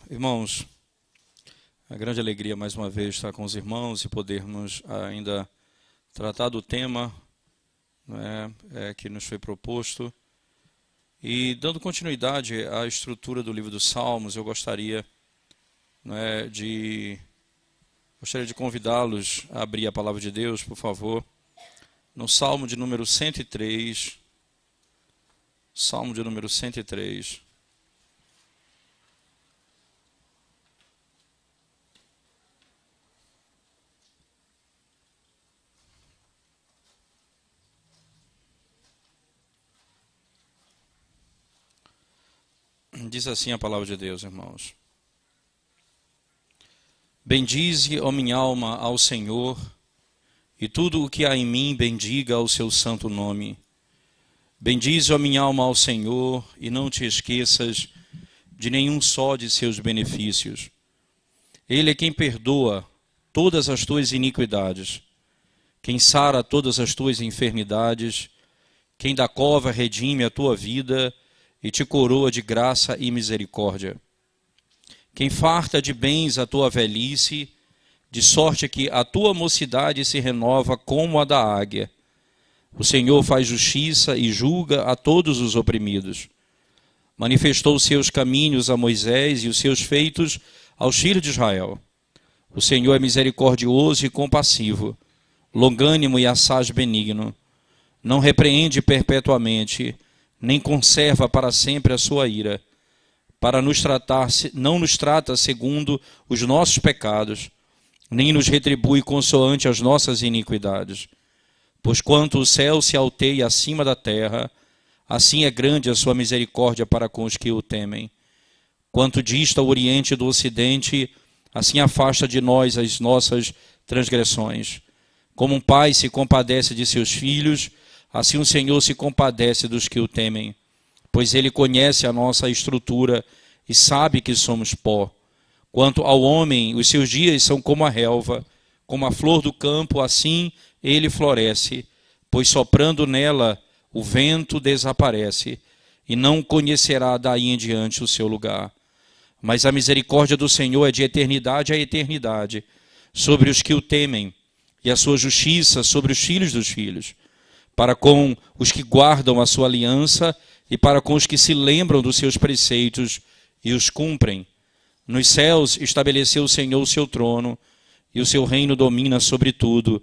Irmãos, a grande alegria mais uma vez estar com os irmãos e podermos ainda tratar do tema, que nos foi proposto. E dando continuidade à estrutura do livro dos Salmos, eu gostaria de convidá-los a abrir a palavra de Deus, por favor, no Salmo de número 103. Salmo de número 103. Diz assim a palavra de Deus, irmãos. Bendize, ó minha alma, ao Senhor, e tudo o que há em mim bendiga ao seu santo nome. Bendize, ó minha alma, ao Senhor, e não te esqueças de nenhum só de seus benefícios. Ele é quem perdoa todas as tuas iniquidades, quem sara todas as tuas enfermidades, quem da cova redime a tua vida e te coroa de graça e misericórdia. Quem farta de bens a tua velhice, de sorte que a tua mocidade se renova como a da águia. O Senhor faz justiça e julga a todos os oprimidos. Manifestou os seus caminhos a Moisés e os seus feitos aos filhos de Israel. O Senhor é misericordioso e compassivo, longânimo e assaz benigno. Não repreende perpetuamente, nem conserva para sempre a sua ira, não nos trata segundo os nossos pecados, nem nos retribui consoante as nossas iniquidades. Pois quanto o céu se alteia acima da terra, assim é grande a sua misericórdia para com os que o temem. Quanto dista o oriente do ocidente, assim afasta de nós as nossas transgressões. Como um pai se compadece de seus filhos, assim o Senhor se compadece dos que o temem, pois Ele conhece a nossa estrutura e sabe que somos pó. Quanto ao homem, os seus dias são como a relva, como a flor do campo, assim ele floresce, pois soprando nela o vento desaparece, e não conhecerá daí em diante o seu lugar. Mas a misericórdia do Senhor é de eternidade a eternidade, sobre os que o temem, e a sua justiça sobre os filhos dos filhos, para com os que guardam a sua aliança e para com os que se lembram dos seus preceitos e os cumprem. Nos céus estabeleceu o Senhor o seu trono, e o seu reino domina sobre tudo.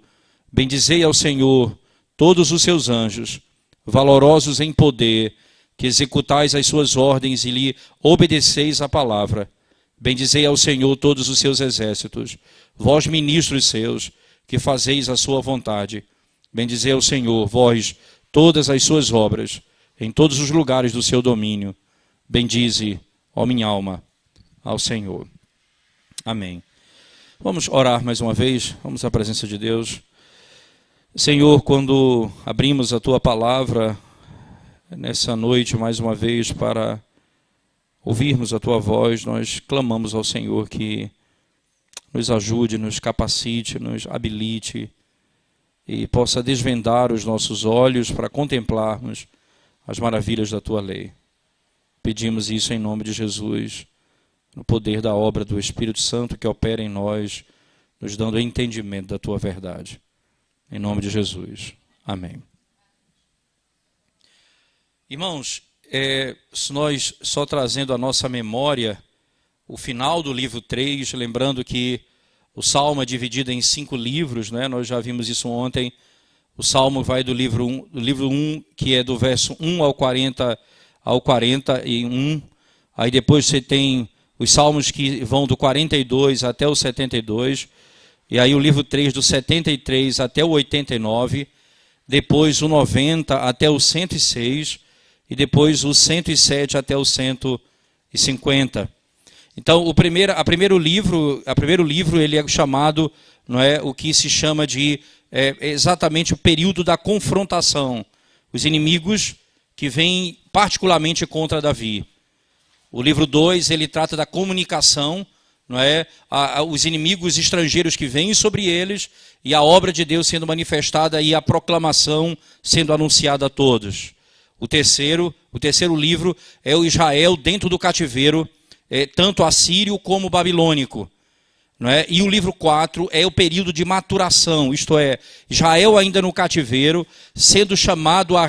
Bendizei ao Senhor todos os seus anjos, valorosos em poder, que executais as suas ordens e lhe obedeceis a palavra. Bendizei ao Senhor todos os seus exércitos, vós ministros seus, que fazeis a sua vontade. Bendizei ao Senhor, vós, todas as suas obras, em todos os lugares do seu domínio. Bendize, ó minha alma, ao Senhor. Amém. Vamos orar mais uma vez, vamos à presença de Deus. Senhor, quando abrimos a Tua palavra nessa noite mais uma vez para ouvirmos a Tua voz, nós clamamos ao Senhor que nos ajude, nos capacite, nos habilite, e possa desvendar os nossos olhos para contemplarmos as maravilhas da Tua lei. Pedimos isso em nome de Jesus, no poder da obra do Espírito Santo que opera em nós, nos dando entendimento da Tua verdade. Em nome de Jesus. Amém. Irmãos, nós só trazendo à nossa memória o final do livro 3, lembrando que o Salmo é dividido em 5 livros, nós já vimos isso ontem. O Salmo vai do livro 1, que é do verso 1 ao 41. Aí depois você tem os Salmos que vão do 42 até o 72. E aí o livro 3 do 73 até o 89. Depois o 90 até o 106. E depois o 107 até o 150. Então, o primeiro livro ele é chamado, o que se chama de exatamente o período da confrontação. Os inimigos que vêm particularmente contra Davi. O livro 2, ele trata da comunicação, os inimigos estrangeiros que vêm sobre eles e a obra de Deus sendo manifestada e a proclamação sendo anunciada a todos. O terceiro livro é o Israel dentro do cativeiro, tanto assírio como babilônico. Não é? E o livro 4 é o período de maturação, isto é, Israel ainda no cativeiro, sendo chamado a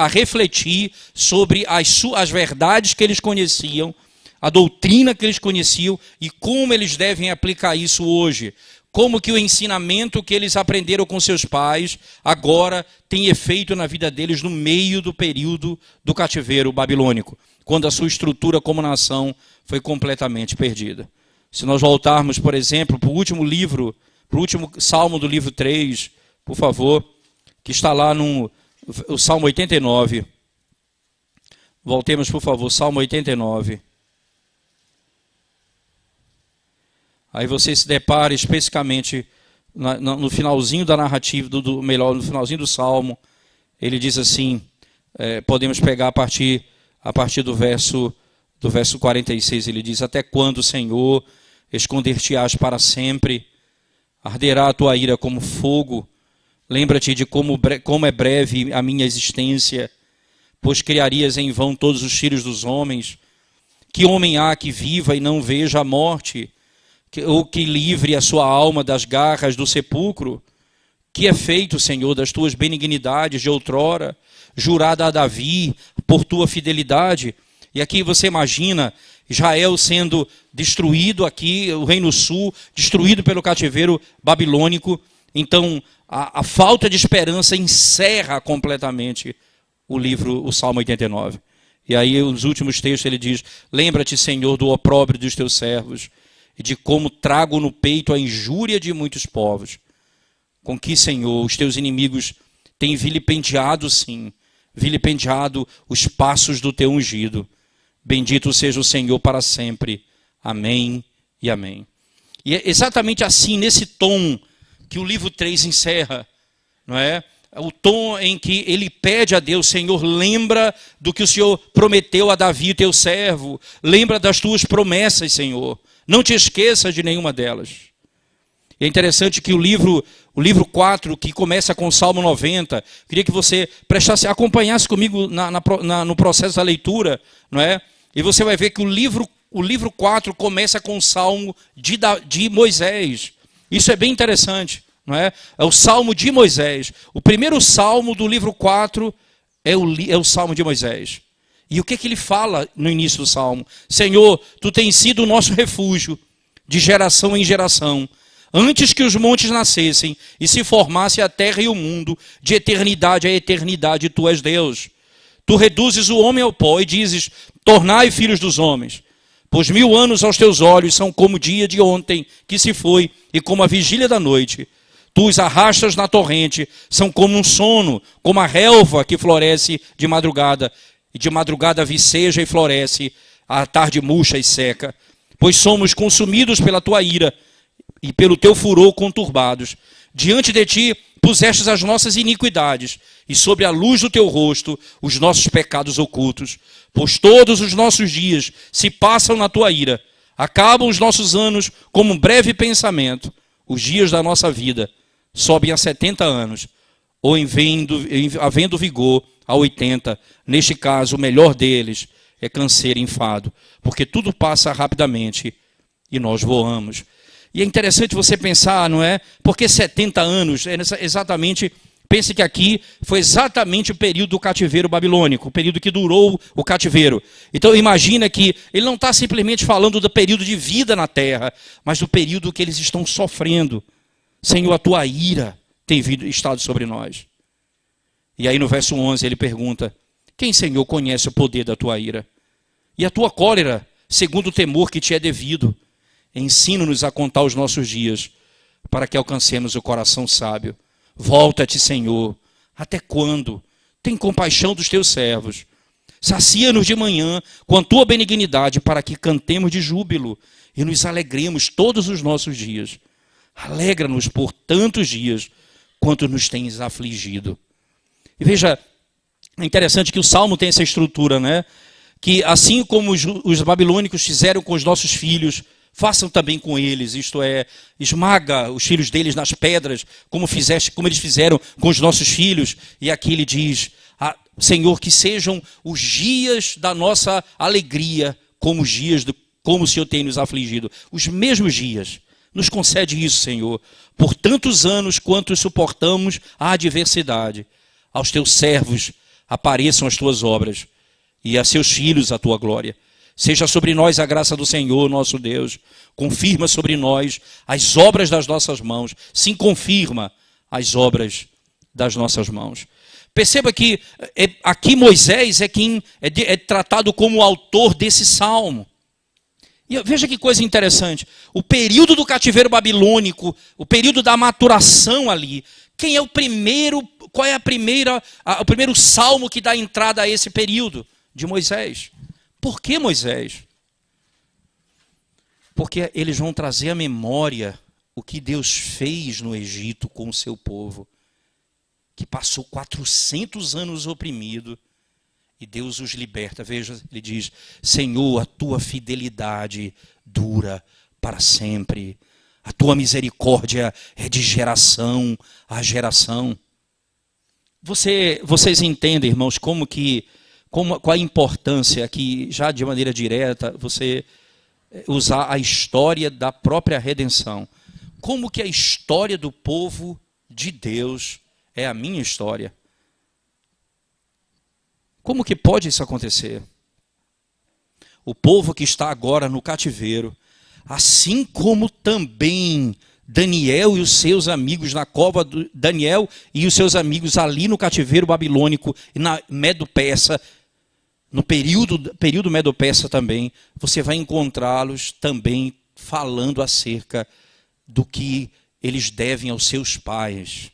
refletir sobre as verdades que eles conheciam, a doutrina que eles conheciam e como eles devem aplicar isso hoje. Como que o ensinamento que eles aprenderam com seus pais agora tem efeito na vida deles no meio do período do cativeiro babilônico, quando a sua estrutura como nação foi completamente perdida. Se nós voltarmos, por exemplo, para o último livro, para o último salmo do livro 3, por favor, que está lá no Salmo 89. Voltemos, por favor, Salmo 89. Aí você se depara especificamente no finalzinho da narrativa, melhor, no finalzinho do Salmo, ele diz assim, podemos pegar a partir do verso 46, ele diz: até quando, Senhor, esconder-te-ás para sempre? Arderá a tua ira como fogo? Lembra-te de como é breve a minha existência, pois criarias em vão todos os filhos dos homens. Que homem há que viva e não veja a morte? Ou que livre a sua alma das garras do sepulcro? Que é feito, Senhor, das tuas benignidades de outrora, jurada a Davi por tua fidelidade? E aqui você imagina Israel sendo destruído aqui, o Reino Sul, destruído pelo cativeiro babilônico. Então, a falta de esperança encerra completamente o Salmo 89. E aí, os últimos textos, ele diz: lembra-te, Senhor, do opróbrio dos teus servos, e de como trago no peito a injúria de muitos povos. Com que, Senhor, os teus inimigos têm vilipendiado, sim, vilipendiado os passos do teu ungido. Bendito seja o Senhor para sempre. Amém e amém. E é exatamente assim, nesse tom, que o livro 3 encerra, não é? O tom em que ele pede a Deus: Senhor, lembra do que o Senhor prometeu a Davi, teu servo. Lembra das tuas promessas, Senhor. Não te esqueças de nenhuma delas. É interessante que o livro 4, que começa com o Salmo 90, queria que você acompanhasse comigo no processo da leitura, não é? E você vai ver que o livro 4 começa com o Salmo de Moisés. Isso é bem interessante, não é? É o Salmo de Moisés. O primeiro Salmo do livro 4 é o Salmo de Moisés. E o que ele fala no início do Salmo? Senhor, tu tens sido o nosso refúgio de geração em geração. Antes que os montes nascessem e se formasse a terra e o mundo, de eternidade a eternidade, tu és Deus. Tu reduzes o homem ao pó e dizes: tornai filhos dos homens. Pois 1000 anos aos teus olhos são como o dia de ontem que se foi e como a vigília da noite. Tu os arrastas na torrente, são como um sono, como a relva que floresce de madrugada. E de madrugada viceja e floresce, à tarde murcha e seca. Pois somos consumidos pela tua ira e pelo teu furor conturbados. Diante de ti pusestes as nossas iniquidades, e sobre a luz do teu rosto os nossos pecados ocultos. Pois todos os nossos dias se passam na tua ira. Acabam os nossos anos como um breve pensamento. Os dias da nossa vida sobem a 70 anos, ou havendo vigor a 80. Neste caso, o melhor deles é canseiro e enfado, porque tudo passa rapidamente e nós voamos. E é interessante você pensar, não é? Porque 70 anos, pense que aqui foi exatamente o período do cativeiro babilônico, o período que durou o cativeiro. Então imagina que ele não está simplesmente falando do período de vida na terra, mas do período que eles estão sofrendo. Senhor, a tua ira tem estado sobre nós. E aí no verso 11 ele pergunta: quem, Senhor, conhece o poder da tua ira? E a tua cólera, segundo o temor que te é devido? Ensina-nos a contar os nossos dias, para que alcancemos o coração sábio. Volta-te, Senhor. Até quando? Tem compaixão dos teus servos. Sacia-nos de manhã com a tua benignidade, para que cantemos de júbilo e nos alegremos todos os nossos dias. Alegra-nos por tantos dias, quanto nos tens afligido. E veja, é interessante que o Salmo tem essa estrutura, né? Que assim como os babilônicos fizeram com os nossos filhos, façam também com eles, isto é, esmaga os filhos deles nas pedras, como eles fizeram com os nossos filhos. E aqui ele diz: Senhor, que sejam os dias da nossa alegria como os dias como o Senhor tem nos afligido. Os mesmos dias. Nos concede isso, Senhor, por tantos anos quanto suportamos a adversidade. Aos teus servos apareçam as tuas obras e a seus filhos a tua glória. Seja sobre nós a graça do Senhor, nosso Deus. Confirma sobre nós as obras das nossas mãos. Sim, confirma as obras das nossas mãos. Perceba que aqui Moisés é quem é tratado como o autor desse salmo. E veja que coisa interessante. O período do cativeiro babilônico, o período da maturação ali. Quem é o primeiro, qual é o primeiro salmo que dá entrada a esse período? De Moisés. Por que Moisés? Porque eles vão trazer à memória o que Deus fez no Egito com o seu povo, que passou 400 anos oprimido, e Deus os liberta. Veja, ele diz: Senhor, a tua fidelidade dura para sempre. A tua misericórdia é de geração a geração. Vocês entendem, irmãos, qual a importância aqui, já de maneira direta, você usar a história da própria redenção. Como que a história do povo de Deus é a minha história? Como que pode isso acontecer? O povo que está agora no cativeiro, assim como também Daniel e os seus amigos na cova, Daniel e os seus amigos ali no cativeiro babilônico e na Medo-Persa, no período Medo-Persa também, você vai encontrá-los também falando acerca do que eles devem aos seus pais,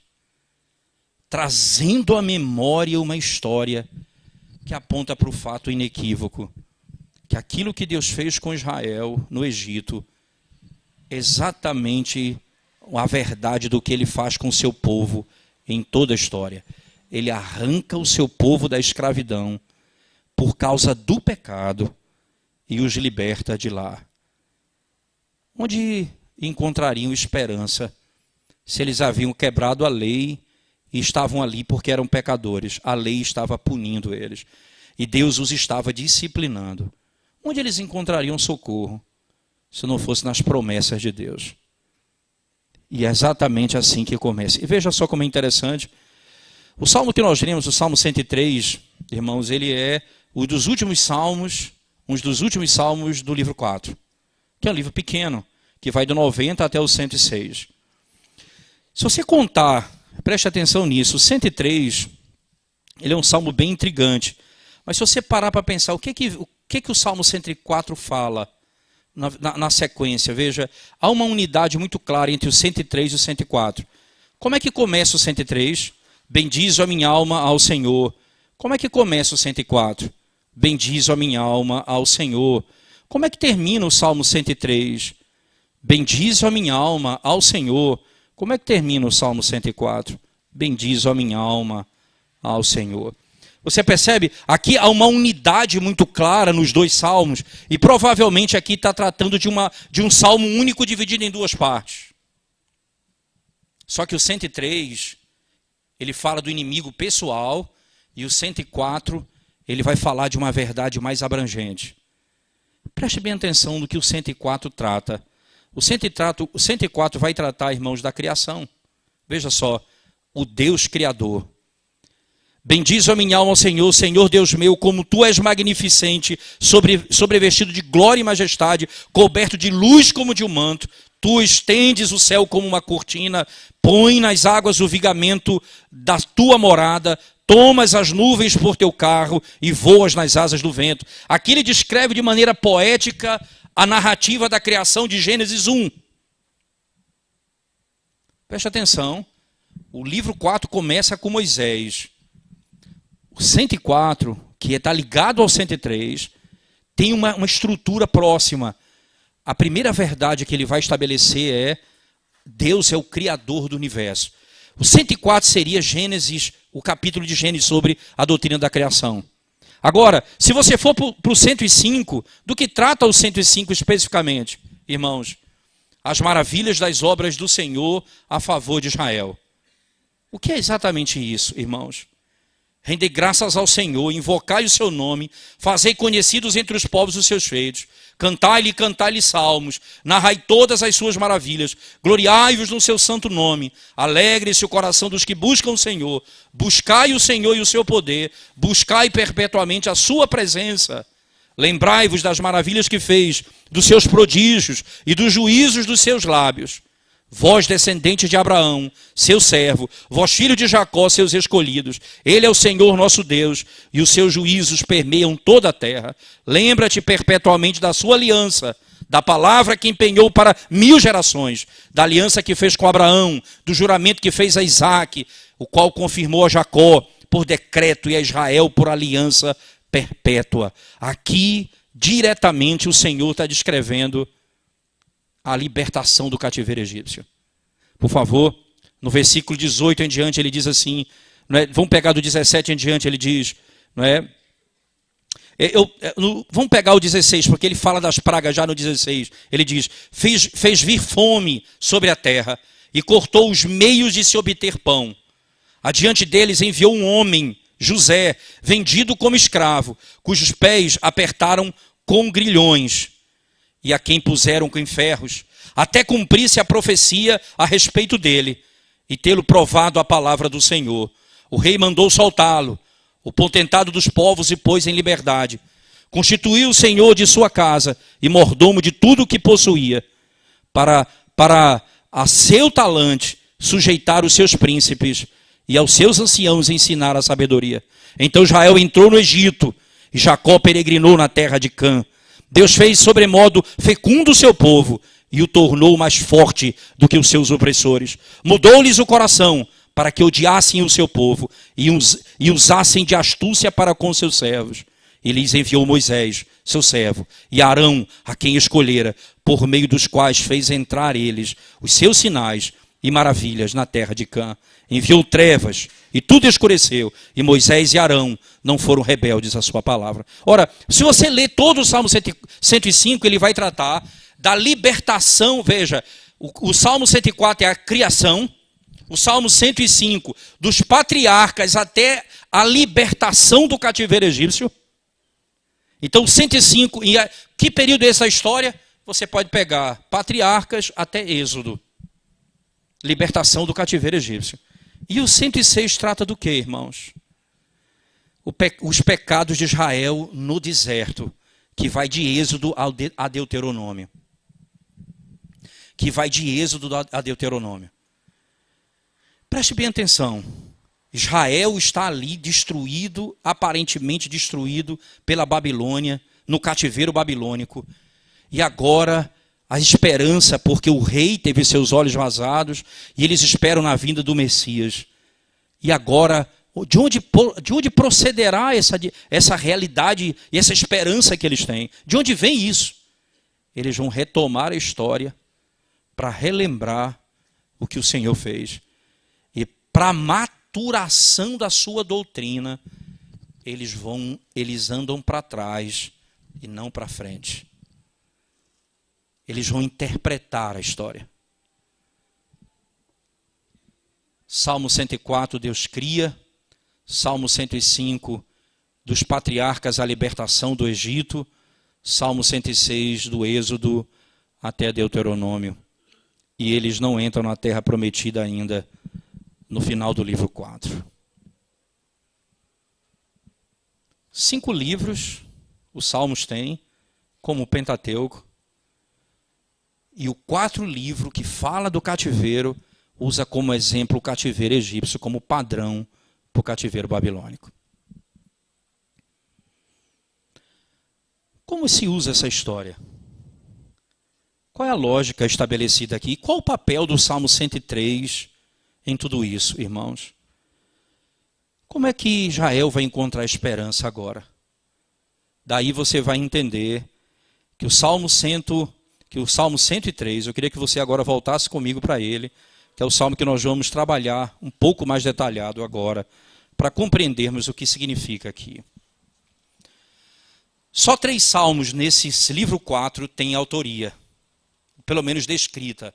trazendo à memória uma história que aponta para o fato inequívoco, que aquilo que Deus fez com Israel no Egito, exatamente a verdade do que ele faz com o seu povo em toda a história. Ele arranca o seu povo da escravidão por causa do pecado e os liberta de lá. Onde encontrariam esperança se eles haviam quebrado a lei e estavam ali porque eram pecadores? A lei estava punindo eles e Deus os estava disciplinando. Onde eles encontrariam socorro se não fosse nas promessas de Deus? E é exatamente assim que começa. E veja só como é interessante. O salmo que nós lemos, o Salmo 103, irmãos, ele é um dos últimos salmos do livro 4, que é um livro pequeno, que vai do 90 até o 106. Se você contar, preste atenção nisso, o 103, ele é um salmo bem intrigante. Mas se você parar para pensar, o que o Salmo 104 fala na sequência? Veja, há uma unidade muito clara entre o 103 e o 104. Como é que começa o 103? Bendize a minha alma ao Senhor. Como é que começa o 104? Bendize a minha alma ao Senhor. Como é que termina o Salmo 103? Bendize a minha alma ao Senhor. Como é que termina o Salmo 104? Bendize a minha alma ao Senhor. Você percebe? Aqui há uma unidade muito clara nos dois salmos. E provavelmente aqui está tratando de um salmo único dividido em duas partes. Só que o 103, ele fala do inimigo pessoal. E o 104, ele vai falar de uma verdade mais abrangente. Preste bem atenção no que o 104 trata. O 104 vai tratar, irmãos, da criação. Veja só, o Deus Criador. Bendize a minha alma ao Senhor, Senhor Deus meu, como tu és magnificente, sobrevestido de glória e majestade, coberto de luz como de um manto. Tu estendes o céu como uma cortina, põe nas águas o vigamento da tua morada, tomas as nuvens por teu carro e voas nas asas do vento. Aqui ele descreve de maneira poética a narrativa da criação de Gênesis 1. Preste atenção, o livro 4 começa com Moisés. O 104, que está ligado ao 103, tem uma estrutura próxima. A primeira verdade que ele vai estabelecer é: Deus é o Criador do universo. O 104 seria Gênesis, o capítulo de Gênesis sobre a doutrina da criação. Agora, se você for para o 105, do que trata o 105 especificamente, irmãos? As maravilhas das obras do Senhor a favor de Israel. O que é exatamente isso, irmãos? Rendei graças ao Senhor, invocai o seu nome, fazei conhecidos entre os povos os seus feitos, cantai-lhe salmos, narrai todas as suas maravilhas, gloriai-vos no seu santo nome, alegre-se o coração dos que buscam o Senhor, buscai o Senhor e o seu poder, buscai perpetuamente a sua presença, lembrai-vos das maravilhas que fez, dos seus prodígios e dos juízos dos seus lábios. Vós, descendentes de Abraão, seu servo, vós, filho de Jacó, seus escolhidos, ele é o Senhor nosso Deus, e os seus juízos permeiam toda a terra. Lembra-te perpetuamente da sua aliança, da palavra que empenhou para 1000 gerações, da aliança que fez com Abraão, do juramento que fez a Isaque, o qual confirmou a Jacó por decreto e a Israel por aliança perpétua. Aqui, diretamente, o Senhor está descrevendo a libertação do cativeiro egípcio. Por favor, no versículo 18 em diante, ele diz assim, não é? Vamos pegar do 17 em diante, ele diz, não é? Vamos pegar o 16, porque ele fala das pragas já no 16. Ele diz, fez vir fome sobre a terra e cortou os meios de se obter pão. Adiante deles enviou um homem, José, vendido como escravo, cujos pés apertaram com grilhões, e a quem puseram com ferros, até cumprisse a profecia a respeito dele, e tê-lo provado a palavra do Senhor. O rei mandou soltá-lo, o potentado dos povos, e pôs em liberdade. Constituiu o Senhor de sua casa, e mordomo de tudo o que possuía, para a seu talante sujeitar os seus príncipes, e aos seus anciãos ensinar a sabedoria. Então Israel entrou no Egito, e Jacó peregrinou na terra de Cã. Deus fez sobremodo fecundo o seu povo e o tornou mais forte do que os seus opressores. Mudou-lhes o coração para que odiassem o seu povo e usassem de astúcia para com seus servos. E lhes enviou Moisés, seu servo, e Arão, a quem escolhera, por meio dos quais fez entrar eles os seus sinais e maravilhas na terra de Cã. Enviou trevas, e tudo escureceu, e Moisés e Arão não foram rebeldes à sua palavra. Ora, se você ler todo o Salmo 105, ele vai tratar da libertação. Veja, o Salmo 104 é a criação, o Salmo 105 dos patriarcas até a libertação do cativeiro egípcio. Então, 105, que período é essa história? Você pode pegar patriarcas até Êxodo. Libertação do cativeiro egípcio. E o 106 trata do quê, irmãos? Os pecados de Israel no deserto, que vai de Êxodo a Deuteronômio. Que vai de Êxodo a Deuteronômio. Preste bem atenção. Israel está ali destruído, aparentemente destruído pela Babilônia, no cativeiro babilônico. E agora a esperança, porque o rei teve seus olhos vazados, e eles esperam na vinda do Messias. E agora, de onde procederá essa realidade e essa esperança que eles têm? De onde vem isso? Eles vão retomar a história para relembrar o que o Senhor fez. E para a maturação da sua doutrina, eles andam para trás e não para frente. Eles vão interpretar a história. Salmo 104, Deus cria. Salmo 105, dos patriarcas, a libertação do Egito. Salmo 106, do Êxodo até Deuteronômio. E eles não entram na terra prometida ainda, no final do livro 4. 5 livros os Salmos têm, como o Pentateuco. E o 4 livro que fala do cativeiro usa como exemplo o cativeiro egípcio, como padrão para o cativeiro babilônico. Como se usa essa história? Qual é a lógica estabelecida aqui? Qual o papel do Salmo 103 em tudo isso, irmãos? Como é que Israel vai encontrar esperança agora? Daí você vai entender que o Salmo 103, eu queria que você agora voltasse comigo para ele, que é o salmo que nós vamos trabalhar um pouco mais detalhado agora, para compreendermos o que significa aqui. Só 3 salmos nesse livro 4 têm autoria, pelo menos descrita.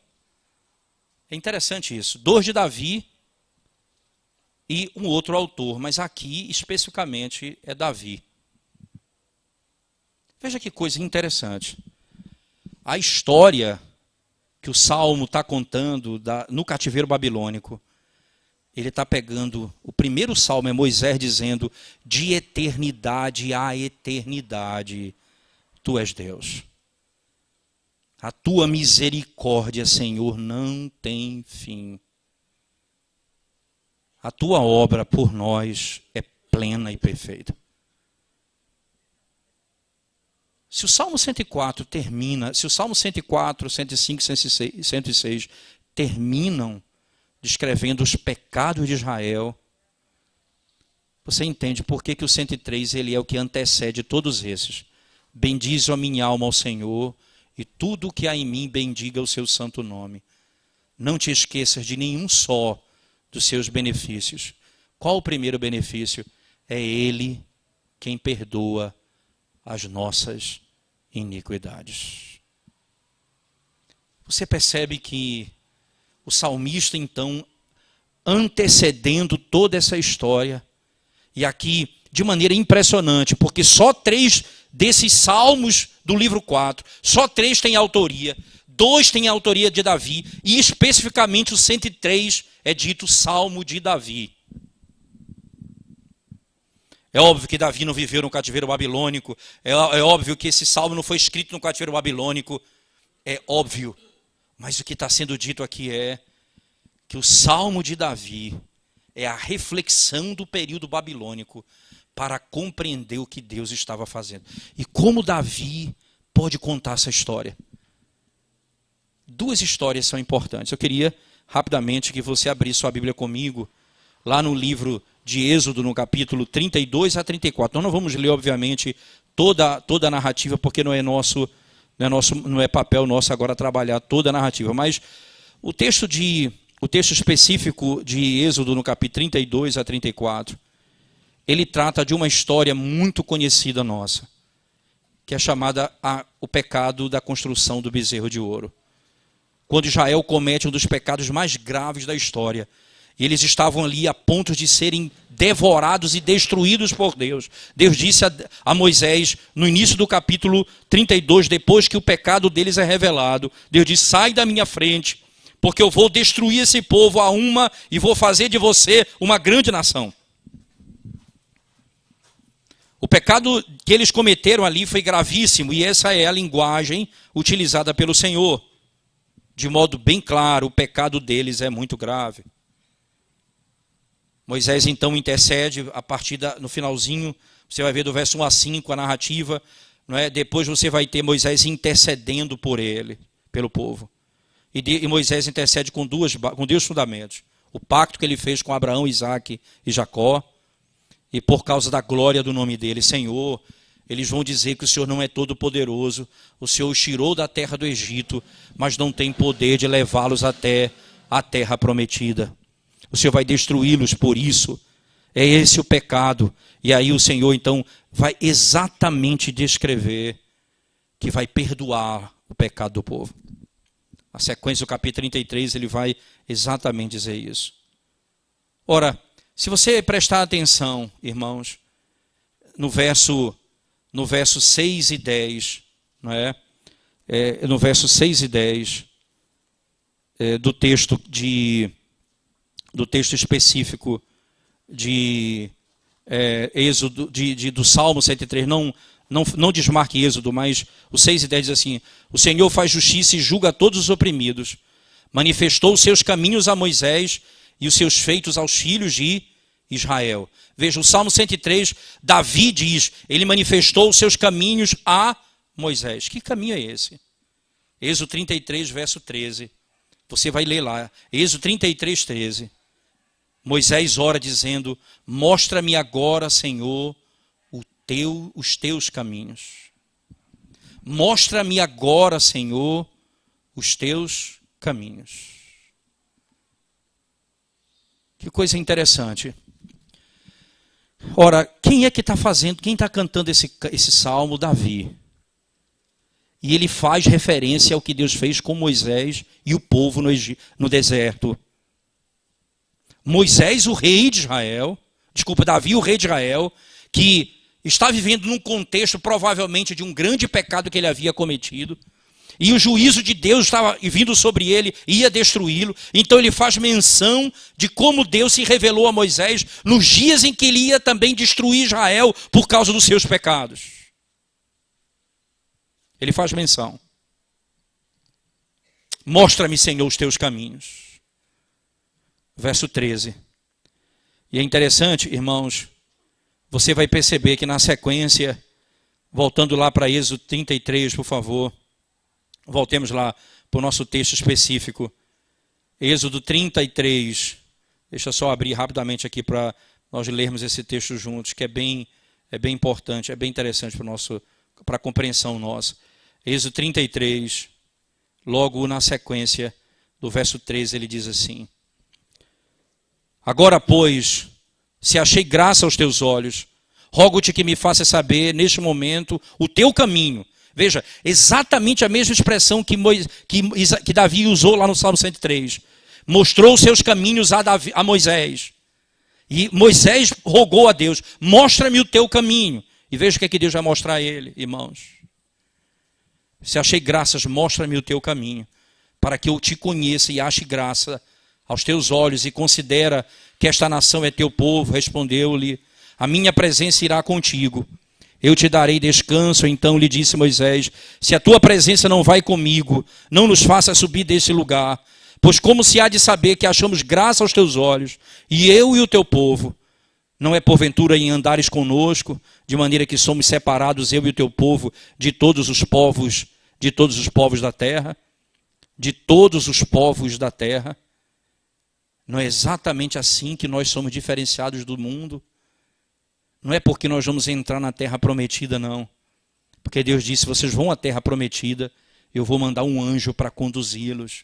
É interessante isso. 2 de Davi, e um outro autor, mas aqui especificamente é Davi. Veja que coisa interessante. A história que o Salmo está contando no cativeiro babilônico, ele está pegando, o primeiro salmo é Moisés dizendo, de eternidade a eternidade, tu és Deus. A tua misericórdia, Senhor, não tem fim. A tua obra por nós é plena e perfeita. Se o Salmo 104 termina, se o Salmo 104, 105, 106 terminam descrevendo os pecados de Israel, você entende por que o 103 ele é o que antecede todos esses. Bendize a minha alma ao Senhor, e tudo o que há em mim bendiga o seu santo nome. Não te esqueças de nenhum só dos seus benefícios. Qual o primeiro benefício? É Ele quem perdoa as nossas iniquidades. Você percebe que o salmista, então, antecedendo toda essa história, e aqui de maneira impressionante, porque só 3 desses salmos do livro 4, só 3 têm autoria, 2 têm autoria de Davi, e especificamente o 103 é dito Salmo de Davi. É óbvio que Davi não viveu no cativeiro babilônico, é óbvio que esse salmo não foi escrito no cativeiro babilônico, é óbvio. Mas o que está sendo dito aqui é que o Salmo de Davi é a reflexão do período babilônico para compreender o que Deus estava fazendo. E como Davi pode contar essa história? 2 histórias são importantes. Eu queria rapidamente que você abrisse sua Bíblia comigo, lá no livro de Êxodo, no capítulo 32 a 34. Nós não vamos ler, obviamente, toda a narrativa, porque não é papel nosso agora trabalhar toda a narrativa. Mas o texto específico de Êxodo, no capítulo 32 a 34, ele trata de uma história muito conhecida nossa, que é chamada o pecado da construção do bezerro de ouro. Quando Israel comete um dos pecados mais graves da história, e eles estavam ali a ponto de serem devorados e destruídos por Deus. Deus disse a Moisés, no início do capítulo 32, depois que o pecado deles é revelado, Deus disse, sai da minha frente, porque eu vou destruir esse povo a uma e vou fazer de você uma grande nação. O pecado que eles cometeram ali foi gravíssimo, e essa é a linguagem utilizada pelo Senhor. De modo bem claro, o pecado deles é muito grave. Moisés então intercede a partir no finalzinho, você vai ver do verso 1 a 5 a narrativa, não é? Depois você vai ter Moisés intercedendo por ele, pelo povo. E Moisés intercede com 2 fundamentos. O pacto que ele fez com Abraão, Isaque e Jacó, e por causa da glória do nome dele, Senhor, eles vão dizer que o Senhor não é todo poderoso, o Senhor os tirou da terra do Egito, mas não tem poder de levá-los até a terra prometida. O Senhor vai destruí-los por isso. É esse o pecado. E aí o Senhor, então, vai exatamente descrever que vai perdoar o pecado do povo. Na sequência do capítulo 33, ele vai exatamente dizer isso. Ora, se você prestar atenção, irmãos, no verso 6 e 10, não é? No verso 6 e 10 do texto específico de Êxodo, do Salmo 103, não desmarque Êxodo, mas o 6 e 10 diz assim, o Senhor faz justiça e julga todos os oprimidos, manifestou os seus caminhos a Moisés e os seus feitos aos filhos de Israel. Veja, o Salmo 103, Davi diz, ele manifestou os seus caminhos a Moisés. Que caminho é esse? Êxodo 33, verso 13. Você vai ler lá, Êxodo 33, 13. Moisés ora dizendo, mostra-me agora, Senhor, os teus caminhos. Mostra-me agora, Senhor, os teus caminhos. Que coisa interessante. Ora, quem é que está fazendo, quem está cantando esse salmo? Davi. E ele faz referência ao que Deus fez com Moisés e o povo no deserto. Moisés, o rei de Israel, Davi, o rei de Israel, que está vivendo num contexto provavelmente de um grande pecado que ele havia cometido, e o juízo de Deus estava vindo sobre ele e ia destruí-lo. Então ele faz menção de como Deus se revelou a Moisés nos dias em que ele ia também destruir Israel por causa dos seus pecados. Ele faz menção. Mostra-me, Senhor, os teus caminhos. Verso 13. E é interessante, irmãos, você vai perceber que na sequência, voltando lá para Êxodo 33, por favor, voltemos lá para o nosso texto específico. Êxodo 33, deixa eu só abrir rapidamente aqui para nós lermos esse texto juntos, que é bem importante, é bem interessante para a compreensão nossa. Êxodo 33, logo na sequência do verso 13, ele diz assim: agora, pois, se achei graça aos teus olhos, rogo-te que me faças saber neste momento o teu caminho. Veja, exatamente a mesma expressão que Davi usou lá no Salmo 103. Mostrou os seus caminhos a Moisés. E Moisés rogou a Deus: mostra-me o teu caminho. E veja o que é que Deus vai mostrar a ele, irmãos. Se achei graças, mostra-me o teu caminho, para que eu te conheça e ache graça aos teus olhos, e considera que esta nação é teu povo. Respondeu-lhe: a minha presença irá contigo, eu te darei descanso. Então lhe disse Moisés: se a tua presença não vai comigo, não nos faça subir desse lugar, pois como se há de saber que achamos graça aos teus olhos, e eu e o teu povo? Não é porventura em andares conosco, de maneira que somos separados, eu e o teu povo, de todos os povos da terra? De todos os povos da terra. Não é exatamente assim que nós somos diferenciados do mundo? Não é porque nós vamos entrar na terra prometida, não. Porque Deus disse: vocês vão à terra prometida, eu vou mandar um anjo para conduzi-los.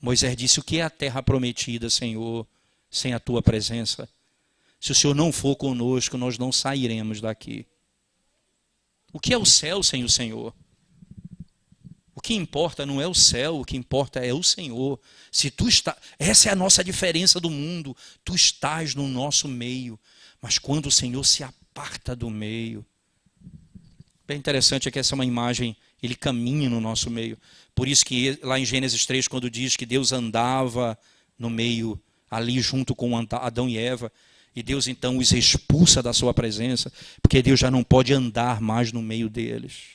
Moisés disse: o que é a terra prometida, Senhor, sem a tua presença? Se o Senhor não for conosco, nós não sairemos daqui. O que é o céu sem o Senhor? O que importa não é o céu, o que importa é o Senhor. Se tu está, essa é a nossa diferença do mundo. Tu estás no nosso meio, mas quando o Senhor se aparta do meio. Bem interessante é que essa é uma imagem, ele caminha no nosso meio. Por isso que lá em Gênesis 3, quando diz que Deus andava no meio, ali junto com Adão e Eva, e Deus então os expulsa da sua presença, porque Deus já não pode andar mais no meio deles.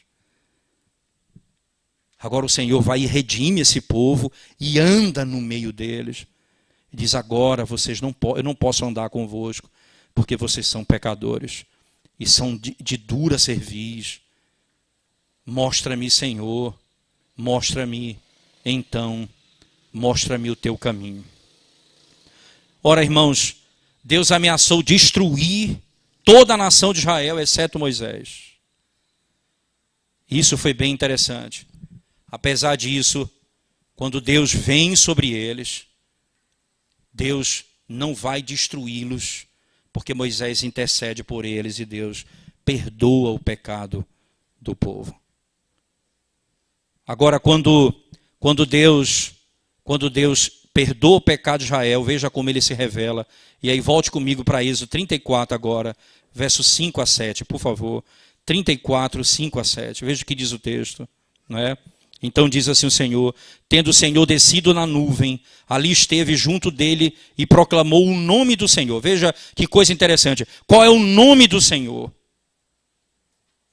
Agora o Senhor vai e redime esse povo e anda no meio deles. E diz: agora vocês eu não posso andar convosco, porque vocês são pecadores e são de dura cerviz. Mostra-me, Senhor, mostra-me então, mostra-me o teu caminho. Ora, irmãos, Deus ameaçou destruir toda a nação de Israel, exceto Moisés. Isso foi bem interessante. Apesar disso, quando Deus vem sobre eles, Deus não vai destruí-los, porque Moisés intercede por eles e Deus perdoa o pecado do povo. Agora, quando Deus perdoa o pecado de Israel, veja como ele se revela. E aí volte comigo para Êxodo 34 agora, versos 5 a 7, por favor. 34, 5 a 7. Veja o que diz o texto, não é? Então diz assim o Senhor: tendo o Senhor descido na nuvem, ali esteve junto dele e proclamou o nome do Senhor. Veja que coisa interessante. Qual é o nome do Senhor?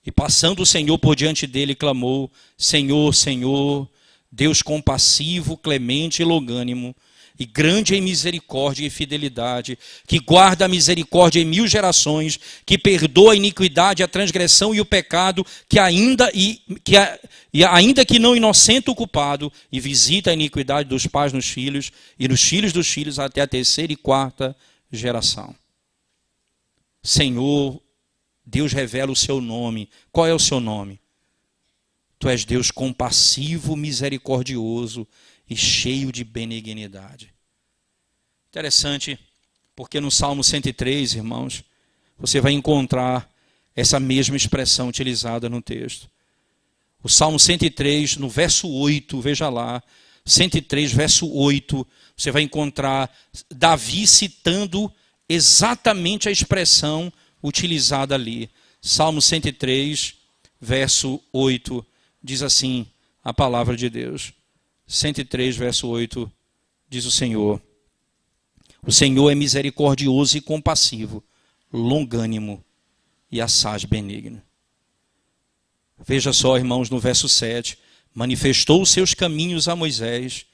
E passando o Senhor por diante dele, clamou: Senhor, Senhor, Deus compassivo, clemente e longânimo, e grande em misericórdia e fidelidade, que guarda a misericórdia em 1000 gerações, que perdoa a iniquidade, a transgressão e o pecado, ainda que não inocente o culpado, e visita a iniquidade dos pais nos filhos, e nos filhos dos filhos até a 3ª e 4ª geração. Senhor, Deus revela o seu nome. Qual é o seu nome? Tu és Deus compassivo, misericordioso e cheio de benignidade. Interessante, porque no Salmo 103, irmãos, você vai encontrar essa mesma expressão utilizada no texto. O Salmo 103, no verso 8, veja lá, 103, verso 8, você vai encontrar Davi citando exatamente a expressão utilizada ali. Salmo 103, verso 8, diz assim a palavra de Deus. 103, verso 8, diz o Senhor é misericordioso e compassivo, longânimo e assaz benigno. Veja só, irmãos, no verso 7, manifestou os seus caminhos a Moisés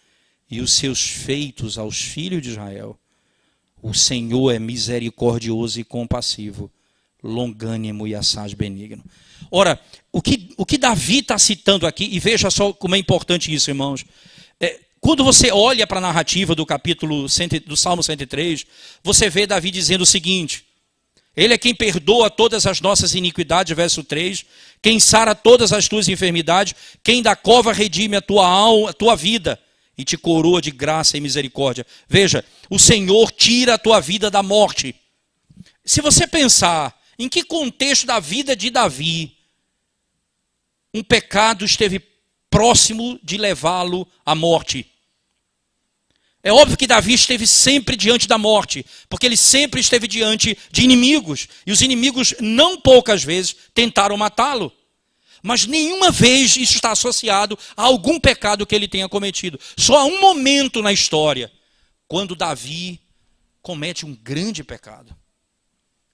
e os seus feitos aos filhos de Israel. O Senhor é misericordioso e compassivo, longânimo e assaz benigno. Ora, o que Davi está citando aqui, e veja só como é importante isso, irmãos. Quando você olha para a narrativa do capítulo do Salmo 103, você vê Davi dizendo o seguinte: Ele é quem perdoa todas as nossas iniquidades, verso 3, quem sara todas as tuas enfermidades, quem da cova redime a tua alma, a tua vida e te coroa de graça e misericórdia. Veja, o Senhor tira a tua vida da morte. Se você pensar em que contexto da vida de Davi um pecado esteve próximo de levá-lo à morte. É óbvio que Davi esteve sempre diante da morte, porque ele sempre esteve diante de inimigos, e os inimigos não poucas vezes tentaram matá-lo. Mas nenhuma vez isso está associado a algum pecado que ele tenha cometido. Só há um momento na história, quando Davi comete um grande pecado.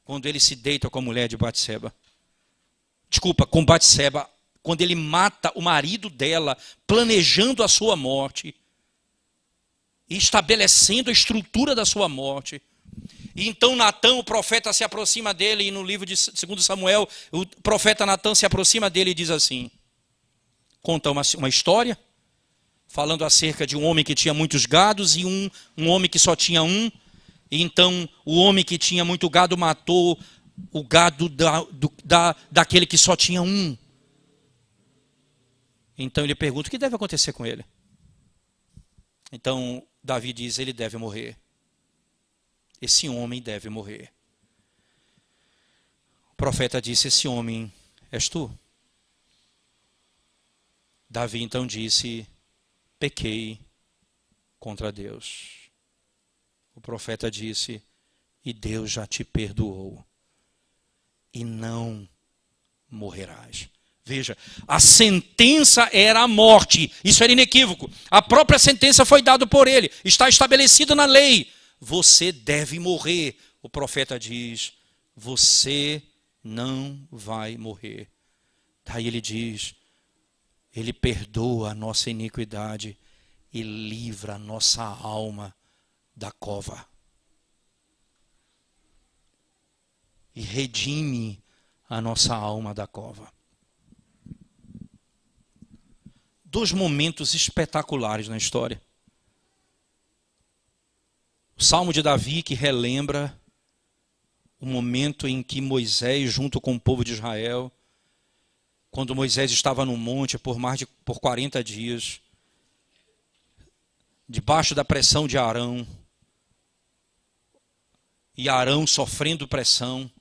Quando ele se deita com a mulher de Batseba. Com Batseba, quando ele mata o marido dela, planejando a sua morte e estabelecendo a estrutura da sua morte. E então Natã, o profeta, se aproxima dele, e no livro de 2 Samuel, o profeta Natã se aproxima dele e diz assim, conta uma história, falando acerca de um homem que tinha muitos gados e um homem que só tinha um. E então o homem que tinha muito gado matou o gado daquele que só tinha um. Então ele pergunta, o que deve acontecer com ele? Então Davi diz, ele deve morrer. Esse homem deve morrer. O profeta disse, esse homem és tu. Davi então disse, pequei contra Deus. O profeta disse, e Deus já te perdoou, e não morrerás. Veja, a sentença era a morte, isso era inequívoco. A própria sentença foi dada por ele, está estabelecido na lei. Você deve morrer. O profeta diz, você não vai morrer. Daí ele diz, ele perdoa a nossa iniquidade e livra a nossa alma da cova. E redime a nossa alma da cova. Dois momentos espetaculares na história. O Salmo de Davi, que relembra o momento em que Moisés, junto com o povo de Israel, quando Moisés estava no monte por 40 dias, debaixo da pressão de Arão, e Arão sofrendo pressão,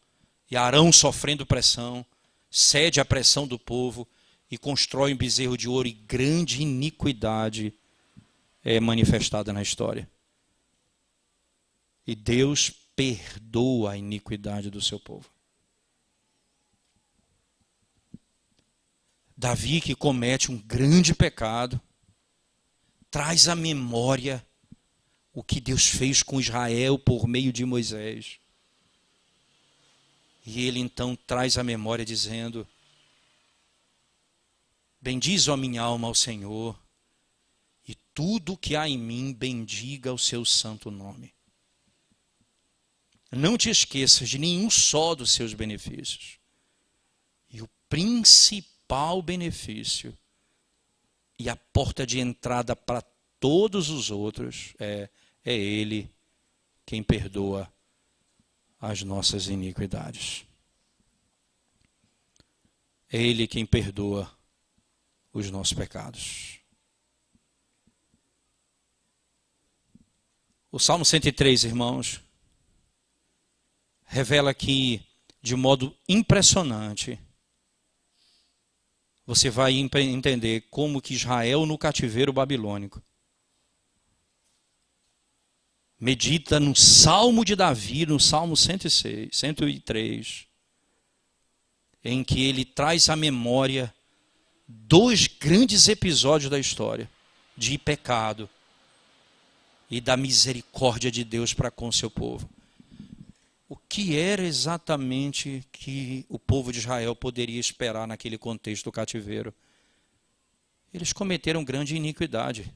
cede à pressão do povo e constrói um bezerro de ouro, e grande iniquidade é manifestada na história. E Deus perdoa a iniquidade do seu povo. Davi, que comete um grande pecado, traz à memória o que Deus fez com Israel por meio de Moisés. E ele então traz à memória dizendo, bendize a minha alma ao Senhor, e tudo que há em mim bendiga o seu santo nome. Não te esqueças de nenhum só dos seus benefícios. E o principal benefício e a porta de entrada para todos os outros é Ele quem perdoa as nossas iniquidades. É Ele quem perdoa os nossos pecados. O Salmo 103, irmãos, revela que, de modo impressionante, você vai entender como que Israel no cativeiro babilônico medita no Salmo de Davi, no Salmo 103, em que ele traz à memória dois grandes episódios da história de pecado e da misericórdia de Deus para com seu povo. O que era exatamente que o povo de Israel poderia esperar naquele contexto do cativeiro? Eles cometeram grande iniquidade.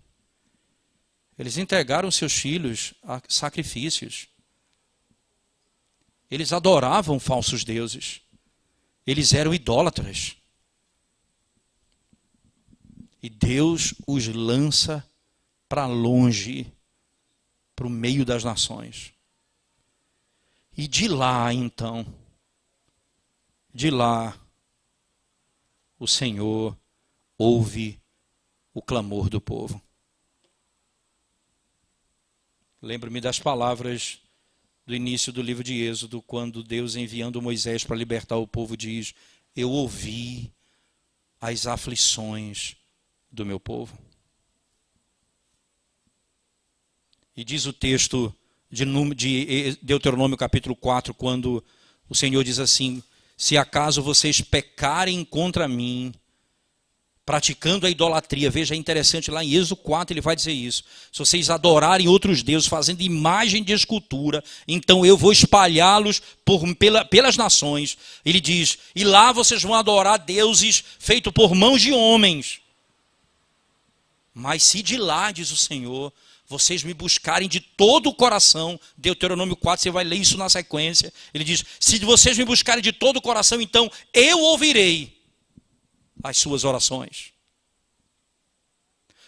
Eles entregaram seus filhos a sacrifícios. Eles adoravam falsos deuses. Eles eram idólatras. E Deus os lança para longe, para o meio das nações. E de lá, então, o Senhor ouve o clamor do povo. Lembro-me das palavras do início do livro de Êxodo, quando Deus, enviando Moisés para libertar o povo, diz: eu ouvi as aflições do meu povo. E diz o texto de Deuteronômio capítulo 4, quando o Senhor diz assim: se acaso vocês pecarem contra mim, praticando a idolatria, veja, é interessante, lá em Êxodo 4 ele vai dizer isso: se vocês adorarem outros deuses, fazendo imagem de escultura, então eu vou espalhá-los pelas nações. Ele diz: e lá vocês vão adorar deuses feitos por mãos de homens. Mas se de lá, diz o Senhor, vocês me buscarem de todo o coração, Deuteronômio 4, você vai ler isso na sequência, ele diz: se vocês me buscarem de todo o coração, então eu ouvirei as suas orações.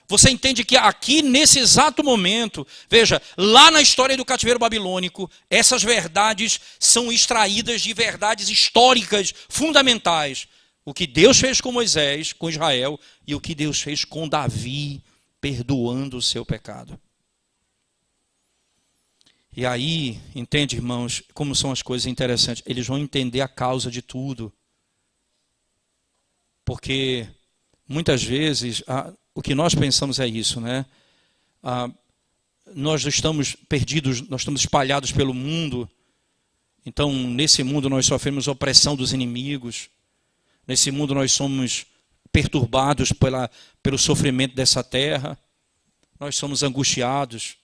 Você entende que aqui, nesse exato momento, veja, lá na história do cativeiro babilônico, essas verdades são extraídas de verdades históricas fundamentais. O que Deus fez com Moisés, com Israel, e o que Deus fez com Davi, perdoando o seu pecado. E aí, entende, irmãos, como são as coisas interessantes? Eles vão entender a causa de tudo. Porque, muitas vezes, o que nós pensamos é isso, né? Nós estamos perdidos, nós estamos espalhados pelo mundo. Então, nesse mundo nós sofremos opressão dos inimigos. Nesse mundo nós somos perturbados pelo sofrimento dessa terra. Nós somos angustiados.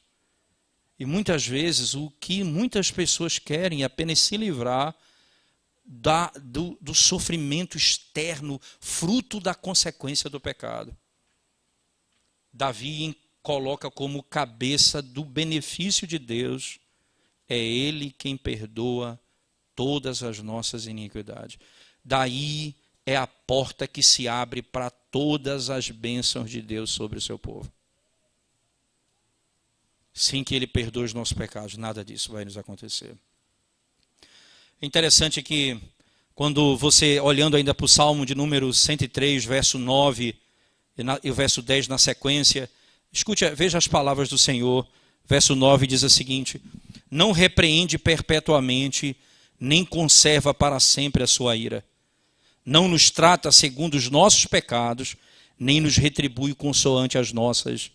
E muitas vezes o que muitas pessoas querem é apenas se livrar do sofrimento externo, fruto da consequência do pecado. Davi coloca como cabeça do benefício de Deus: é Ele quem perdoa todas as nossas iniquidades. Daí é a porta que se abre para todas as bênçãos de Deus sobre o seu povo. Sem que Ele perdoe os nossos pecados, nada disso vai nos acontecer. É interessante que, quando você, olhando ainda para o Salmo de número 103, verso 9 e o verso 10 na sequência, escute, veja as palavras do Senhor. Verso 9 diz o seguinte: não repreende perpetuamente, nem conserva para sempre a sua ira. Não nos trata segundo os nossos pecados, nem nos retribui consoante as nossas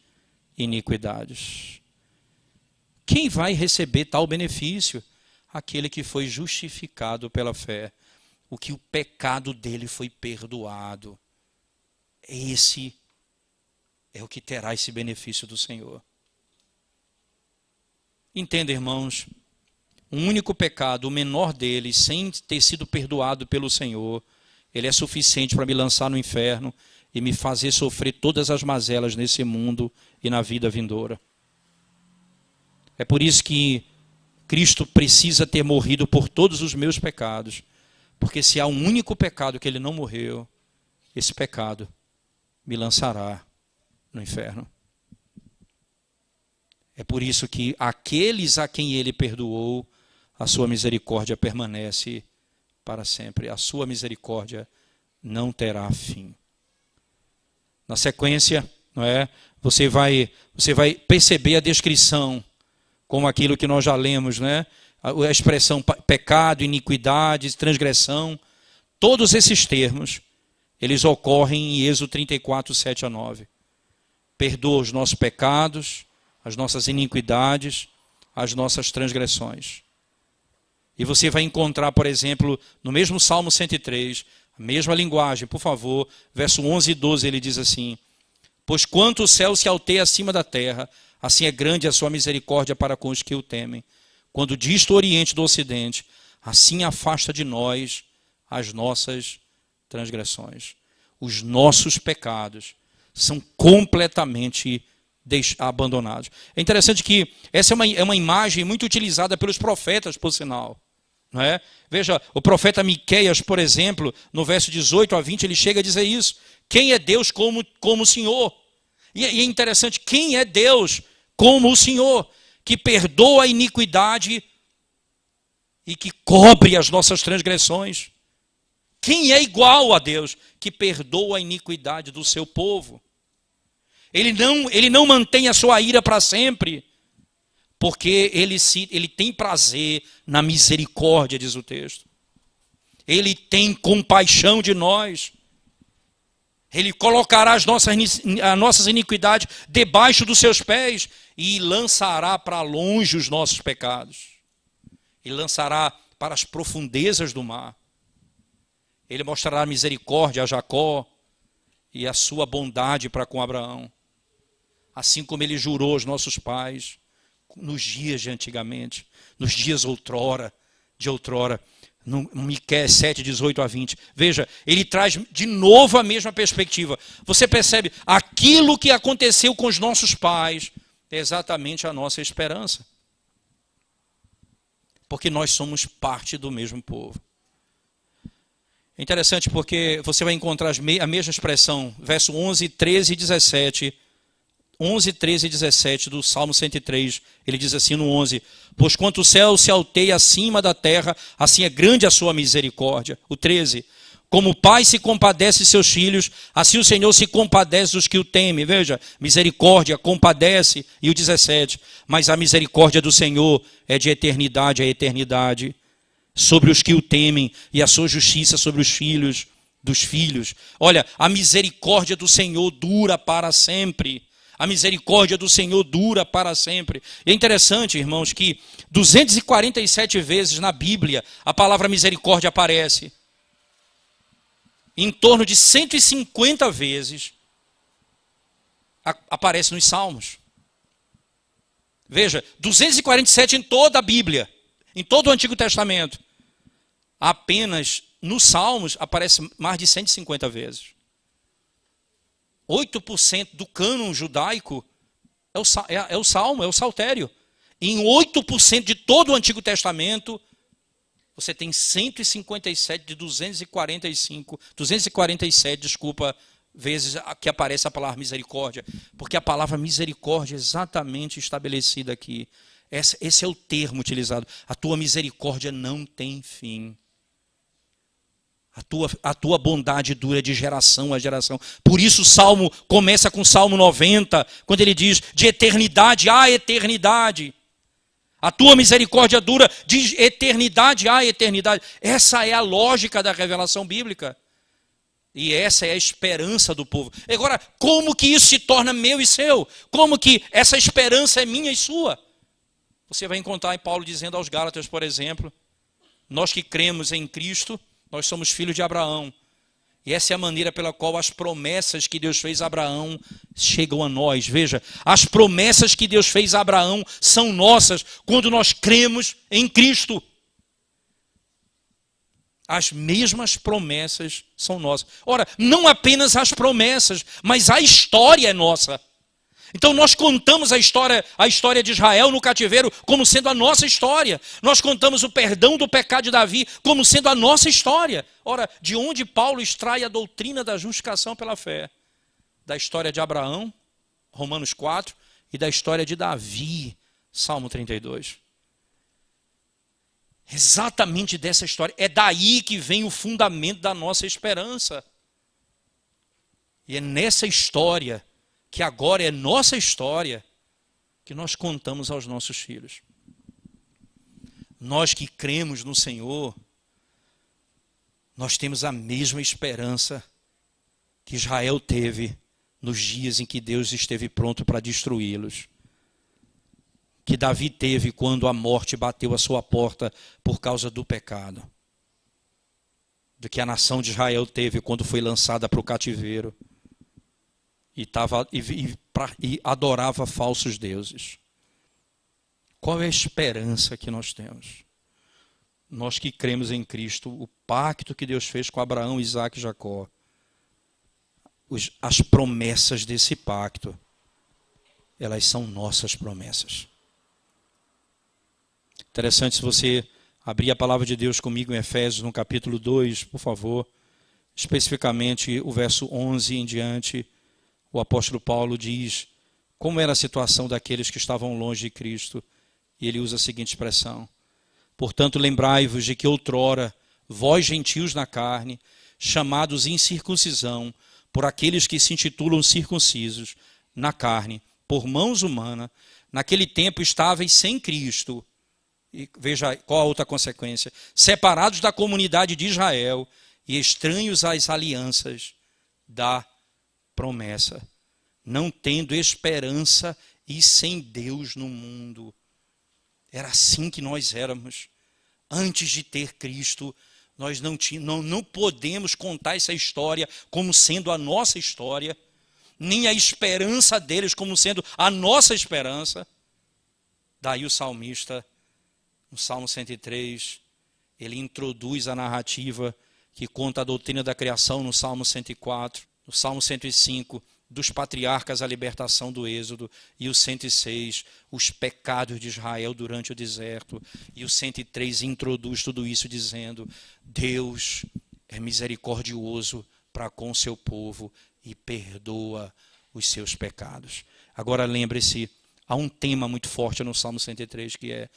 iniquidades. Quem vai receber tal benefício? Aquele que foi justificado pela fé, o que o pecado dele foi perdoado. Esse é o que terá esse benefício do Senhor. Entenda, irmãos, um único pecado, o menor deles, sem ter sido perdoado pelo Senhor, ele é suficiente para me lançar no inferno e me fazer sofrer todas as mazelas nesse mundo e na vida vindoura. É por isso que Cristo precisa ter morrido por todos os meus pecados, porque se há um único pecado que Ele não morreu, esse pecado me lançará no inferno. É por isso que aqueles a quem Ele perdoou, a sua misericórdia permanece para sempre. A sua misericórdia não terá fim. Na sequência, não é? Você vai perceber a descrição, como aquilo que nós já lemos, né? A expressão pecado, iniquidade, transgressão. Todos esses termos, eles ocorrem em Êxodo 34, 7 a 9. Perdoa os nossos pecados, as nossas iniquidades, as nossas transgressões. E você vai encontrar, por exemplo, no mesmo Salmo 103, a mesma linguagem, por favor, verso 11 e 12, ele diz assim: pois quanto o céu se alteia acima da terra, assim é grande a sua misericórdia para com os que o temem. Quando dista o oriente do ocidente, assim afasta de nós as nossas transgressões. Os nossos pecados são completamente abandonados. É interessante que essa é uma imagem muito utilizada pelos profetas, por sinal. Não é? Veja, o profeta Miqueias, por exemplo, no verso 18 a 20, ele chega a dizer isso. Quem é Deus como o Senhor? E é interessante, quem é Deus como o Senhor, que perdoa a iniquidade e que cobre as nossas transgressões? Quem é igual a Deus, que perdoa a iniquidade do seu povo? Ele não mantém a sua ira para sempre, porque ele tem prazer na misericórdia, diz o texto. Ele tem compaixão de nós. Ele colocará as nossas iniquidades debaixo dos seus pés e lançará para longe os nossos pecados. Ele lançará para as profundezas do mar. Ele mostrará misericórdia a Jacó e a sua bondade para com Abraão. Assim como ele jurou aos nossos pais nos dias de antigamente, nos dias de outrora, no Miqueias 7, 18 a 20. Veja, ele traz de novo a mesma perspectiva. Você percebe, aquilo que aconteceu com os nossos pais é exatamente a nossa esperança. Porque nós somos parte do mesmo povo. É interessante porque você vai encontrar a mesma expressão, verso 11, 13 e 17. 11, 13 e 17 do Salmo 103, ele diz assim no 11: pois quanto o céu se alteia acima da terra, assim é grande a sua misericórdia. O 13: como o pai se compadece de seus filhos, assim o Senhor se compadece dos que o temem. Veja, misericórdia, compadece. E o 17: mas a misericórdia do Senhor é de eternidade a eternidade, sobre os que o temem, e a sua justiça sobre os filhos dos filhos. Olha, a misericórdia do Senhor dura para sempre. A misericórdia do Senhor dura para sempre. E é interessante, irmãos, que 247 vezes na Bíblia a palavra misericórdia aparece. Em torno de 150 vezes aparece nos Salmos. Veja, 247 em toda a Bíblia, em todo o Antigo Testamento. Apenas nos Salmos aparece mais de 150 vezes. 8% do cânon judaico é o Salmo, é o Saltério. E em 8% de todo o Antigo Testamento, você tem 157 de 247, vezes que aparece a palavra misericórdia. Porque a palavra misericórdia é exatamente estabelecida aqui. Esse é o termo utilizado. A tua misericórdia não tem fim. A tua bondade dura de geração a geração. Por isso o Salmo começa com o Salmo 90, quando ele diz, de eternidade a eternidade. A tua misericórdia dura de eternidade a eternidade. Essa é a lógica da revelação bíblica. E essa é a esperança do povo. Agora, como que isso se torna meu e seu? Como que essa esperança é minha e sua? Você vai encontrar em Paulo dizendo aos Gálatas, por exemplo, nós que cremos em Cristo, nós somos filhos de Abraão. E essa é a maneira pela qual as promessas que Deus fez a Abraão chegam a nós. Veja, as promessas que Deus fez a Abraão são nossas quando nós cremos em Cristo. As mesmas promessas são nossas. Ora, não apenas as promessas, mas a história é nossa. Então nós contamos a história de Israel no cativeiro como sendo a nossa história. Nós contamos o perdão do pecado de Davi como sendo a nossa história. Ora, de onde Paulo extrai a doutrina da justificação pela fé? Da história de Abraão, Romanos 4, e da história de Davi, Salmo 32. Exatamente dessa história. É daí que vem o fundamento da nossa esperança. E é nessa história, que agora é nossa história, que nós contamos aos nossos filhos. Nós que cremos no Senhor, nós temos a mesma esperança que Israel teve nos dias em que Deus esteve pronto para destruí-los. que Davi teve quando a morte bateu à sua porta por causa do pecado, do que a nação de Israel teve quando foi lançada para o cativeiro e adorava falsos deuses. Qual é a esperança que nós temos? Nós que cremos em Cristo, o pacto que Deus fez com Abraão, Isaque e Jacó, as promessas desse pacto, elas são nossas promessas. Interessante, se você abrir a palavra de Deus comigo em Efésios, no capítulo 2, por favor, especificamente o verso 11 em diante, o apóstolo Paulo diz como era a situação daqueles que estavam longe de Cristo, e ele usa a seguinte expressão: portanto, lembrai-vos de que outrora, vós gentios na carne, chamados incircuncisão, por aqueles que se intitulam circuncisos na carne, por mãos humanas, naquele tempo estáveis sem Cristo. E veja qual a outra consequência: separados da comunidade de Israel e estranhos às alianças da promessa, não tendo esperança e sem Deus no mundo. Era assim que nós éramos. Antes de ter Cristo, nós não podemos contar essa história como sendo a nossa história, nem a esperança deles como sendo a nossa esperança. Daí o salmista, no Salmo 103, ele introduz a narrativa que conta a doutrina da criação no Salmo 104, no Salmo 105, dos patriarcas a libertação do Êxodo, e o 106, os pecados de Israel durante o deserto, e o 103 introduz tudo isso dizendo: Deus é misericordioso para com o seu povo e perdoa os seus pecados. Agora lembre-se, há um tema muito forte no Salmo 103 que é: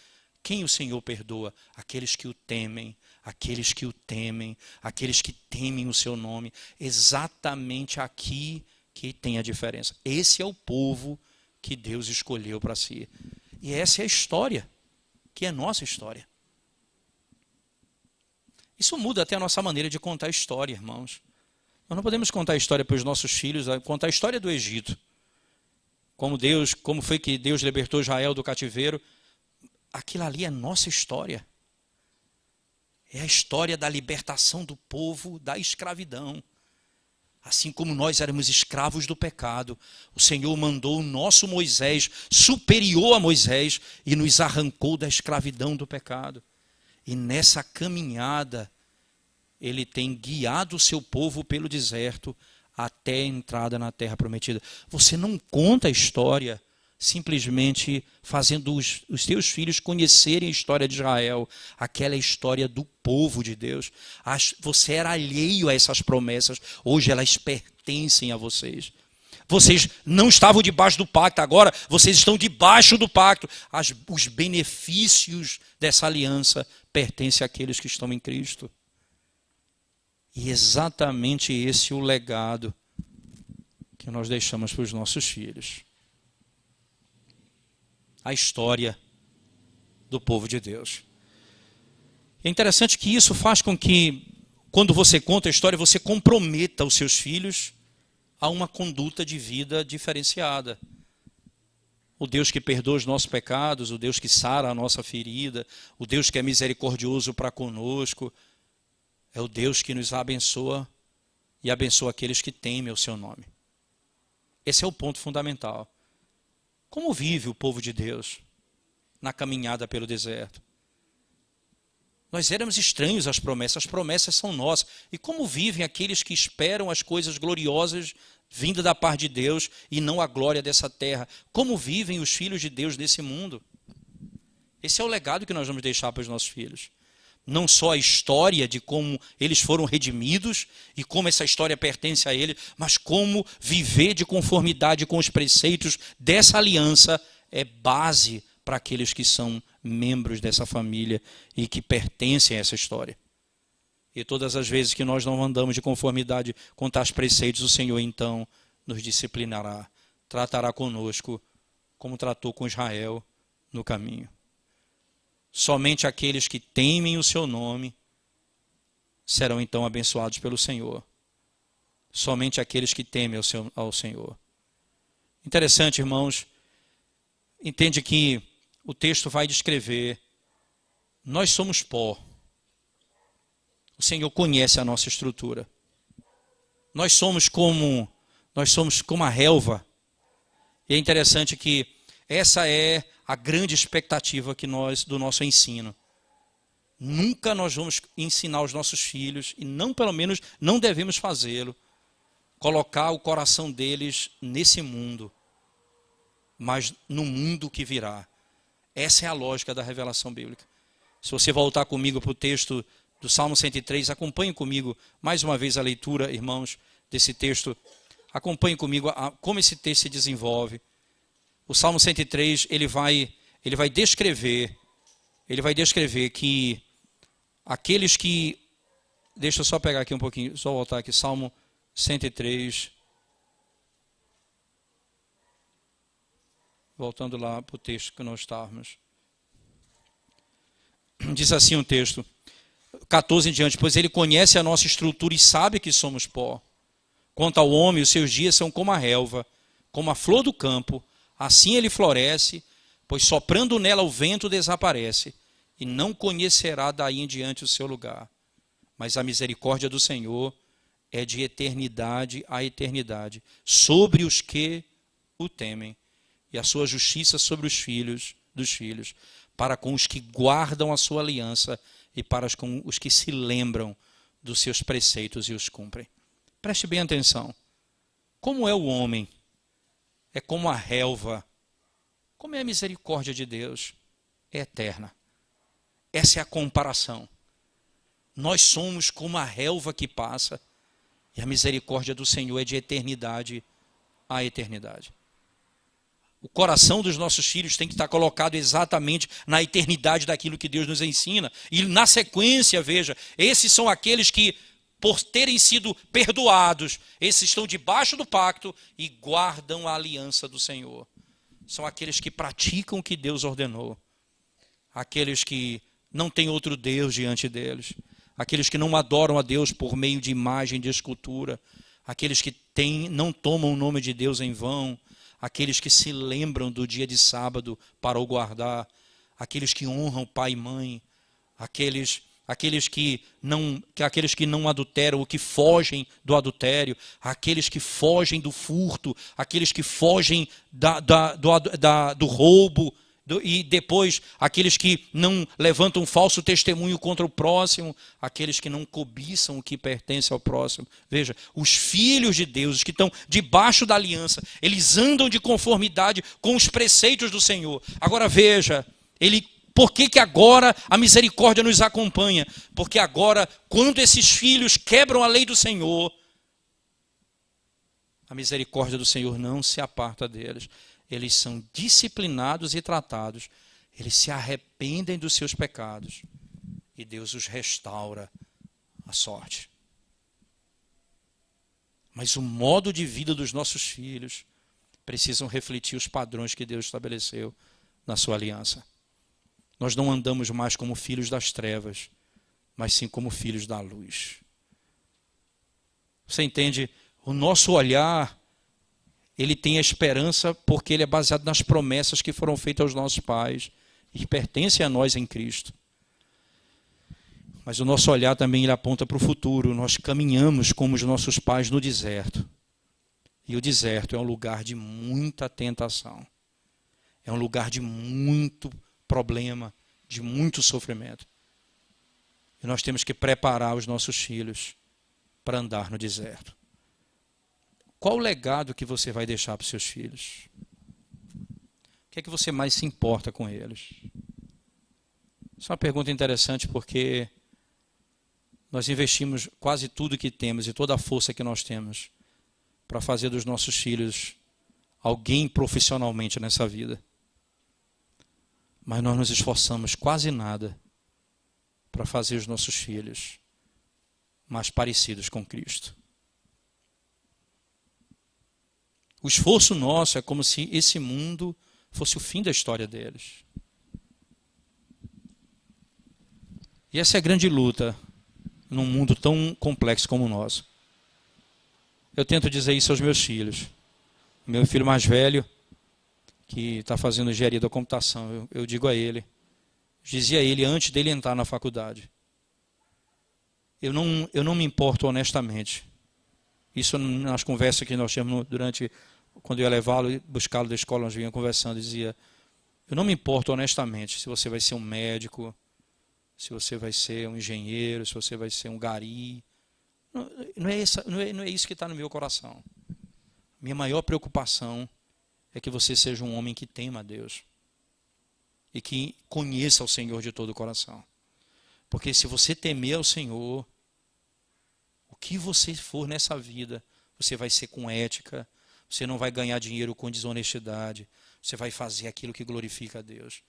quem o Senhor perdoa? Aqueles que o temem, aqueles que o temem, aqueles que temem o seu nome. Exatamente aqui que tem a diferença. Esse é o povo que Deus escolheu para si. E essa é a história, que é a nossa história. Isso muda até a nossa maneira de contar a história, irmãos. Nós não podemos contar a história para os nossos filhos, contar a história do Egito. Como foi que Deus libertou Israel do cativeiro. Aquilo ali é nossa história. É a história da libertação do povo da escravidão. Assim como nós éramos escravos do pecado, o Senhor mandou o nosso Moisés, superior a Moisés, e nos arrancou da escravidão do pecado. E nessa caminhada, ele tem guiado o seu povo pelo deserto até a entrada na terra prometida. Você não conta a história simplesmente fazendo os teus filhos conhecerem a história de Israel, aquela história do povo de Deus. Você era alheio a essas promessas, hoje elas pertencem a vocês. Vocês não estavam debaixo do pacto, agora vocês estão debaixo do pacto. Os benefícios dessa aliança pertencem àqueles que estão em Cristo. E exatamente esse é o legado que nós deixamos para os nossos filhos. A história do povo de Deus. É interessante que isso faz com que, quando você conta a história, você comprometa os seus filhos a uma conduta de vida diferenciada. O Deus que perdoa os nossos pecados, o Deus que sara a nossa ferida, o Deus que é misericordioso para conosco, é o Deus que nos abençoa e abençoa aqueles que temem o seu nome. Esse é o ponto fundamental. Como vive o povo de Deus na caminhada pelo deserto? Nós éramos estranhos às promessas, as promessas são nossas. E como vivem aqueles que esperam as coisas gloriosas vindas da parte de Deus e não a glória dessa terra? Como vivem os filhos de Deus nesse mundo? Esse é o legado que nós vamos deixar para os nossos filhos. Não só a história de como eles foram redimidos e como essa história pertence a eles, mas como viver de conformidade com os preceitos dessa aliança é base para aqueles que são membros dessa família e que pertencem a essa história. E todas as vezes que nós não andamos de conformidade com tais preceitos, o Senhor então nos disciplinará, tratará conosco como tratou com Israel no caminho. Somente aqueles que temem o seu nome serão então abençoados pelo Senhor. Somente aqueles que temem ao Senhor. Interessante, irmãos. Entende que o texto vai descrever: nós somos pó. O Senhor conhece a nossa estrutura. Nós somos como a relva. E é interessante que essa é a grande expectativa do nosso ensino. Nunca nós vamos ensinar os nossos filhos, e pelo menos não devemos fazê-lo, colocar o coração deles nesse mundo, mas no mundo que virá. Essa é a lógica da revelação bíblica. Se você voltar comigo para o texto do Salmo 103, acompanhe comigo mais uma vez a leitura, irmãos, desse texto. Acompanhe comigo como esse texto se desenvolve. O Salmo 103, ele vai descrever que aqueles que... Deixa eu só pegar aqui um pouquinho, só voltar aqui, Salmo 103. Voltando lá para o texto que nós estávamos. Diz assim o texto, 14 em diante: pois ele conhece a nossa estrutura e sabe que somos pó. Quanto ao homem, os seus dias são como a relva, como a flor do campo. Assim ele floresce, pois soprando nela o vento desaparece, e não conhecerá daí em diante o seu lugar. Mas a misericórdia do Senhor é de eternidade a eternidade, sobre os que o temem, e a sua justiça sobre os filhos dos filhos, para com os que guardam a sua aliança e para com os que se lembram dos seus preceitos e os cumprem. Preste bem atenção. Como é o homem? É como a relva. Como é a misericórdia de Deus? É eterna. Essa é a comparação. Nós somos como a relva que passa, e a misericórdia do Senhor é de eternidade a eternidade. O coração dos nossos filhos tem que estar colocado exatamente na eternidade daquilo que Deus nos ensina. E na sequência, veja, esses são aqueles que, por terem sido perdoados, esses estão debaixo do pacto e guardam a aliança do Senhor. São aqueles que praticam o que Deus ordenou. Aqueles que não têm outro Deus diante deles. Aqueles que não adoram a Deus por meio de imagem, de escultura. Aqueles que não tomam o nome de Deus em vão. Aqueles que se lembram do dia de sábado para o guardar. Aqueles que honram pai e mãe. Aqueles que não adulteram, ou que fogem do adultério, aqueles que fogem do furto, aqueles que fogem do roubo, e depois aqueles que não levantam falso testemunho contra o próximo, aqueles que não cobiçam o que pertence ao próximo. Veja, os filhos de Deus, os que estão debaixo da aliança, eles andam de conformidade com os preceitos do Senhor. Agora veja, por que agora a misericórdia nos acompanha? Porque agora, quando esses filhos quebram a lei do Senhor, a misericórdia do Senhor não se aparta deles. Eles são disciplinados e tratados. Eles se arrependem dos seus pecados. E Deus os restaura a sorte. Mas o modo de vida dos nossos filhos precisam refletir os padrões que Deus estabeleceu na sua aliança. Nós não andamos mais como filhos das trevas, mas sim como filhos da luz. Você entende? O nosso olhar, ele tem a esperança porque ele é baseado nas promessas que foram feitas aos nossos pais e que pertencem a nós em Cristo. Mas o nosso olhar também ele aponta para o futuro. Nós caminhamos como os nossos pais no deserto. E o deserto é um lugar de muita tentação. É um lugar de muito problema, de muito sofrimento. E nós temos que preparar os nossos filhos para andar no deserto. Qual o legado que você vai deixar para os seus filhos? O que é que você mais se importa com eles? Isso é uma pergunta interessante porque nós investimos quase tudo que temos e toda a força que nós temos para fazer dos nossos filhos alguém profissionalmente nessa vida. Mas nós nos esforçamos quase nada para fazer os nossos filhos mais parecidos com Cristo. O esforço nosso é como se esse mundo fosse o fim da história deles. E essa é a grande luta num mundo tão complexo como o nosso. Eu tento dizer isso aos meus filhos. Meu filho mais velho, que está fazendo engenharia da computação. Eu digo a ele, dizia a ele antes dele entrar na faculdade, eu não me importo honestamente. Isso nas conversas que nós tínhamos quando eu ia levá-lo e buscá-lo da escola, nós vinhamos conversando, dizia, eu não me importo honestamente se você vai ser um médico, se você vai ser um engenheiro, se você vai ser um gari. Não é isso que está no meu coração. Minha maior preocupação é que você seja um homem que tema a Deus e que conheça o Senhor de todo o coração. Porque se você temer ao Senhor, o que você for nessa vida, você vai ser com ética, você não vai ganhar dinheiro com desonestidade, você vai fazer aquilo que glorifica a Deus.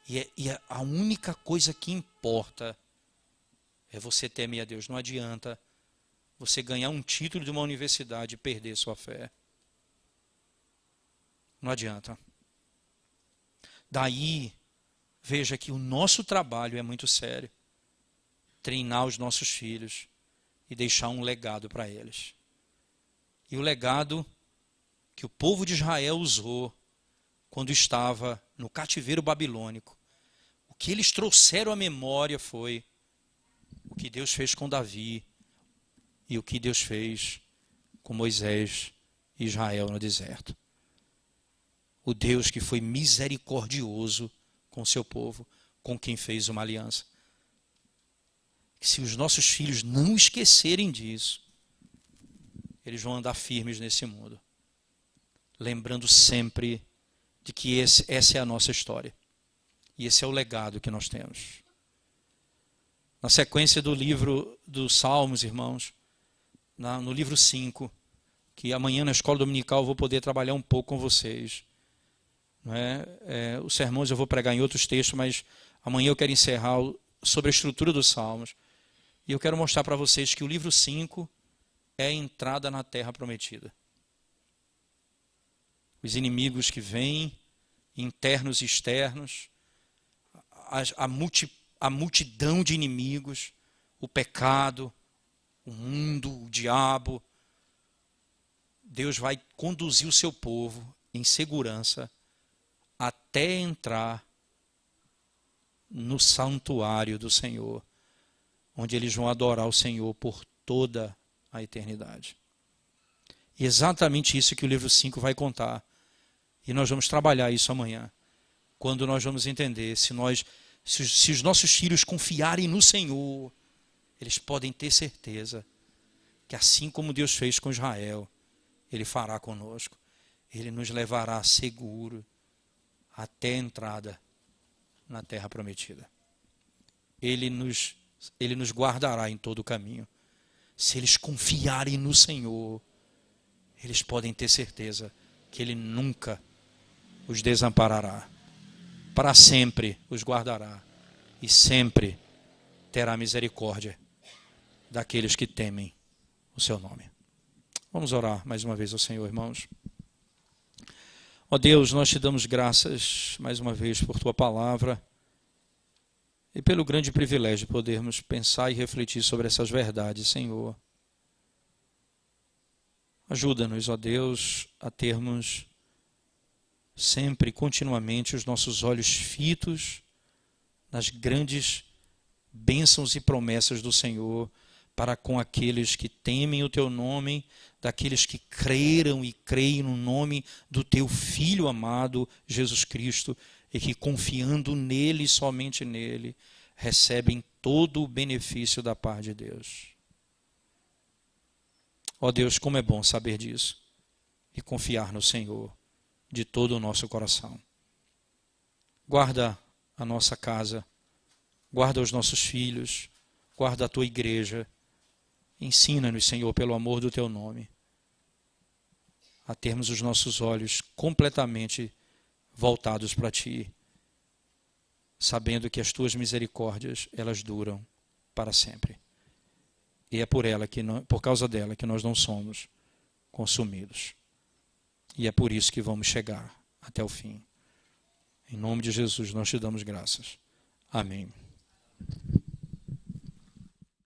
E a única coisa que importa é você temer a Deus. Não adianta você ganhar um título de uma universidade e perder sua fé. Não adianta. Daí, veja que o nosso trabalho é muito sério. Treinar os nossos filhos e deixar um legado para eles. E o legado que o povo de Israel usou quando estava no cativeiro babilônico, o que eles trouxeram à memória foi o que Deus fez com Davi e o que Deus fez com Moisés e Israel no deserto. O Deus que foi misericordioso com seu povo, com quem fez uma aliança. Se os nossos filhos não esquecerem disso, eles vão andar firmes nesse mundo, lembrando sempre de que essa é a nossa história. E esse é o legado que nós temos. Na sequência do livro dos Salmos, irmãos, no livro 5, que amanhã na escola dominical eu vou poder trabalhar um pouco com vocês. Não é? Os sermões eu vou pregar em outros textos, mas amanhã eu quero encerrar sobre a estrutura dos Salmos. E eu quero mostrar para vocês que o livro 5 é a entrada na terra prometida. Os inimigos que vêm, internos e externos, a multidão de inimigos, o pecado, o mundo, o diabo. Deus vai conduzir o seu povo em segurança até entrar no santuário do Senhor, onde eles vão adorar o Senhor por toda a eternidade. E exatamente isso que o livro 5 vai contar. E nós vamos trabalhar isso amanhã, quando nós vamos entender se os nossos filhos confiarem no Senhor, eles podem ter certeza que assim como Deus fez com Israel, Ele fará conosco. Ele nos levará seguro até a entrada na terra prometida. Ele nos guardará em todo o caminho. Se eles confiarem no Senhor, eles podem ter certeza que Ele nunca os desamparará. Para sempre os guardará e sempre terá misericórdia daqueles que temem o seu nome. Vamos orar mais uma vez ao Senhor, irmãos. Ó Deus, nós te damos graças mais uma vez por tua palavra e pelo grande privilégio de podermos pensar e refletir sobre essas verdades, Senhor. Ajuda-nos, ó Deus, a termos sempre, continuamente, os nossos olhos fitos nas grandes bênçãos e promessas do Senhor para com aqueles que temem o teu nome, daqueles que creram e creem no nome do teu Filho amado, Jesus Cristo, e que confiando nele, somente nele, recebem todo o benefício da paz de Deus. Ó Deus, como é bom saber disso e confiar no Senhor de todo o nosso coração. Guarda a nossa casa, guarda os nossos filhos, guarda a tua igreja. Ensina-nos, Senhor, pelo amor do teu nome, a termos os nossos olhos completamente voltados para ti, sabendo que as tuas misericórdias, elas duram para sempre. E é por causa dela que nós não somos consumidos. E é por isso que vamos chegar até o fim. Em nome de Jesus, nós te damos graças. Amém.